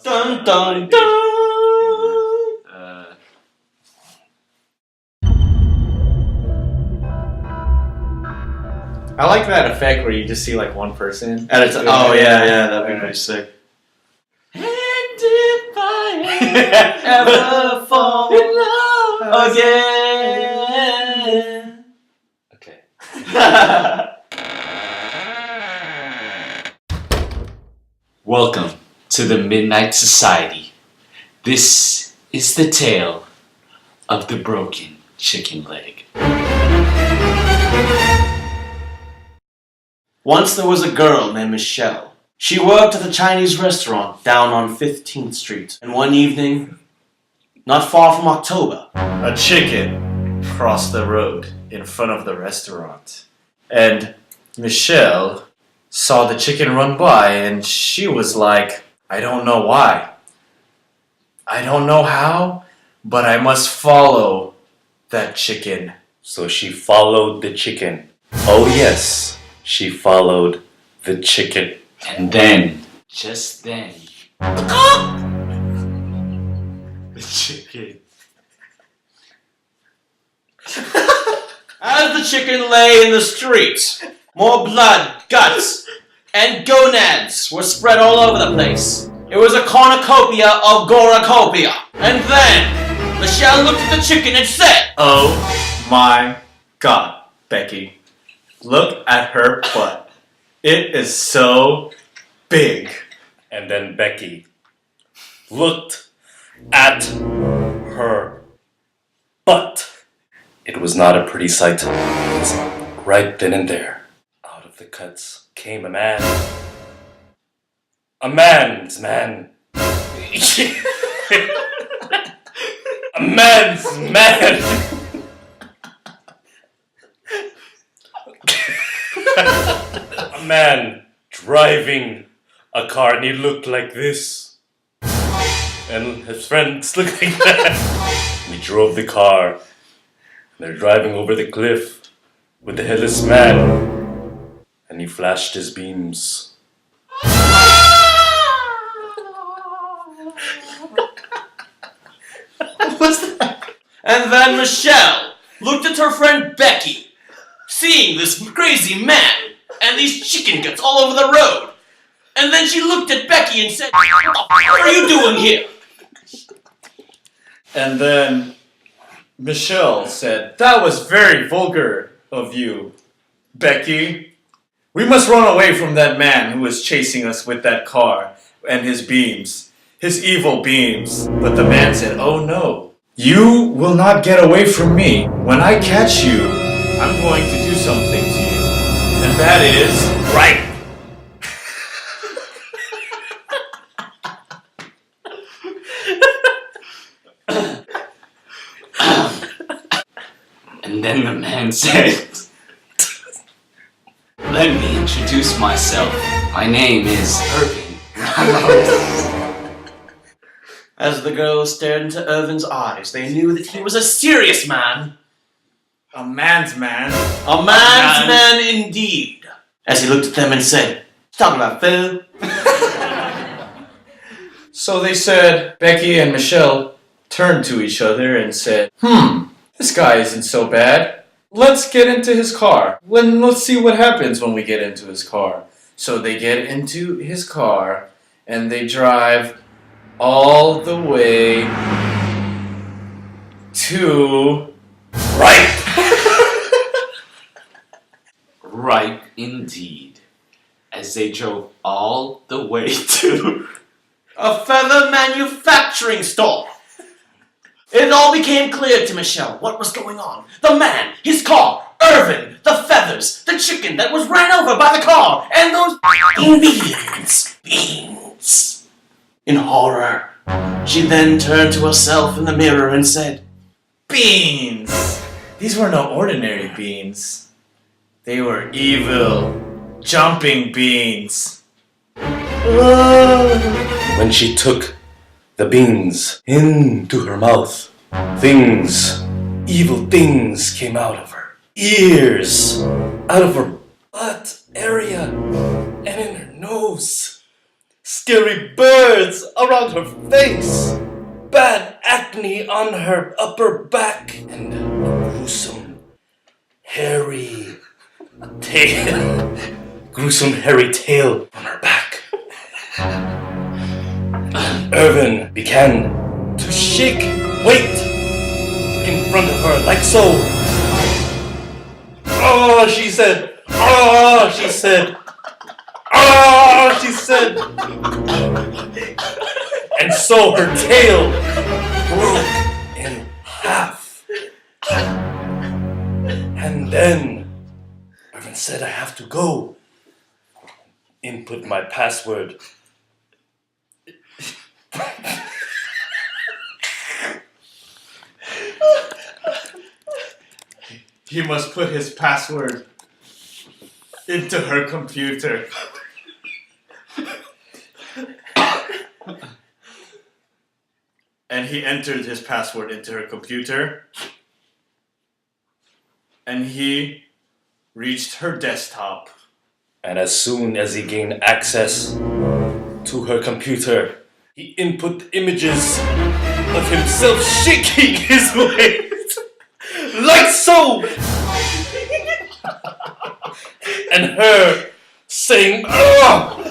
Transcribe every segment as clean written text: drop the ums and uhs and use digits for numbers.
Dun dun dun. I like that effect where you just see like one person. And it's that'd be pretty sick. And if I ever fall in love again. Okay. Welcome to the Midnight Society. This is the tale of the broken chicken leg. Once there was a girl named Michelle. She worked at a Chinese restaurant down on 15th Street. And one evening, not far from October, A chicken crossed the road in front of the restaurant. And Michelle saw the chicken run by and she was like, I don't know why. I don't know how, but I must follow that chicken. So she followed the chicken. Oh yes, she followed the chicken. And then, just then, the chicken. as the chicken lay in the street, more blood, guts, and gonads were spread all over the place. It was a cornucopia of goracopia. And then, Michelle looked at the chicken and said, Oh my God, Becky. Look at her butt. It is so big. And then Becky looked at her butt. It was not a pretty sight. Because right then and there, out of the cuts came a man. A man's man. A man's man. A man driving a car, and he looked like this. And his friends looked like that. We drove the car. And they're driving over the cliff with the headless man. And he flashed his beams. And then Michelle looked at her friend Becky, seeing this crazy man and these chicken guts all over the road. And then she looked at Becky and said, what the f*** are you doing here? And then Michelle said, That was very vulgar of you, Becky. We must run away from that man who was chasing us with that car and his beams, his evil beams. But the man said, Oh no, you will not get away from me. When I catch you, I'm going to do something to you. And that is right. And then the man said, let me introduce myself. My name is Irving Ramos. As the girls stared into Irvin's eyes, they knew that he was a serious man. A man's man. A man's man indeed. As he looked at them and said, talking about food. So they said, Becky and Michelle turned to each other and said, this guy isn't so bad. Let's get into his car. Let's see what happens when we get into his car. So they get into his car and they drive all the way to right. Right indeed. As they drove all the way to a feather manufacturing store. It all became clear to Michelle what was going on. The man, his car, Irvin, the feathers, the chicken that was ran over by the car, and those beans. In horror, she then turned to herself in the mirror and said, Beans! These were no ordinary beans. They were evil, jumping beans. When she took the beans into her mouth, evil things came out of her. Ears, out of her butt area, and in her nose. scary birds around her face, bad acne on her upper back, and a gruesome, hairy tail on her back. Irvin began to shake weight in front of her like so. Oh, she said. Oh, she said. Oh, she said. And so her tail broke in half. And then Irvin said, I have to go. Input my password. He must put his password into her computer. And he entered his password into her computer. And he reached her desktop. And as soon as he gained access to her computer, he input images of himself shaking his weight like so, and her saying, "Ugh!"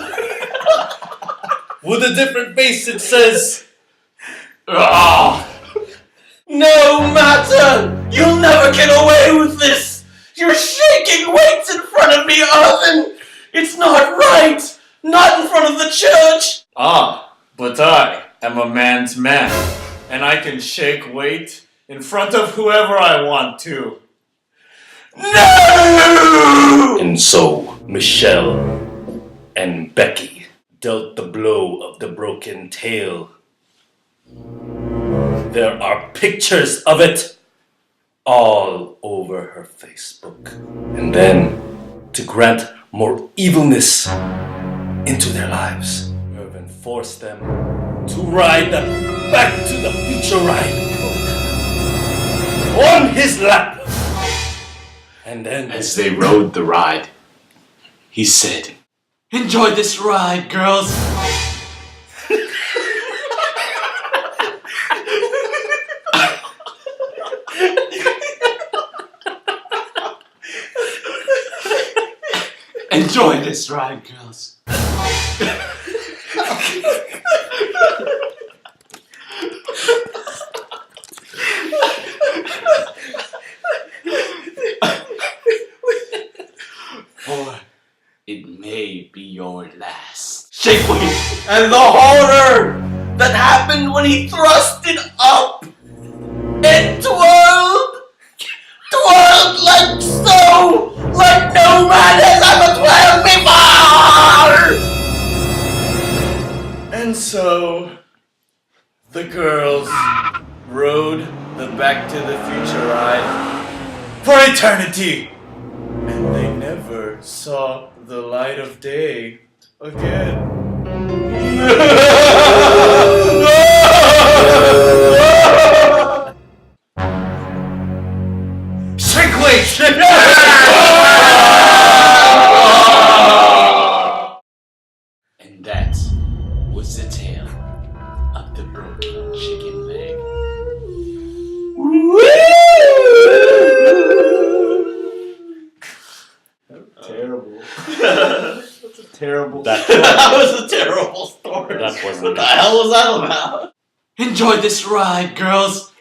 With a different face. It says, Ah! No matter! You'll never get away with this! You're shaking weights in front of me, Irvin! It's not right! Not in front of the church! Ah, but I am a man's man, and I can shake weight in front of whoever I want to. No! And so Michelle and Becky dealt the blow of the broken tail. There are pictures of it all over her Facebook. And then, to grant more evilness into their lives, Irvin forced them to ride the Back to the Future ride on his lap. And then, As they rode the ride, he said, "Enjoy this ride, girls." Enjoy this ride, girls. For it may be your last. Shake weight! And the horror that happened when he thrust it up! It twirled! Twirled like so! Like no man has ever twirled before! And so, the girls rode the Back to the Future ride for eternity. And they never saw the light of day again. Shake weight! And that was the tale of the broken chicken leg. Terrible. That's a terrible. That was a terrible story. That wasn't. What the hell was that about? Enjoy this ride, girls.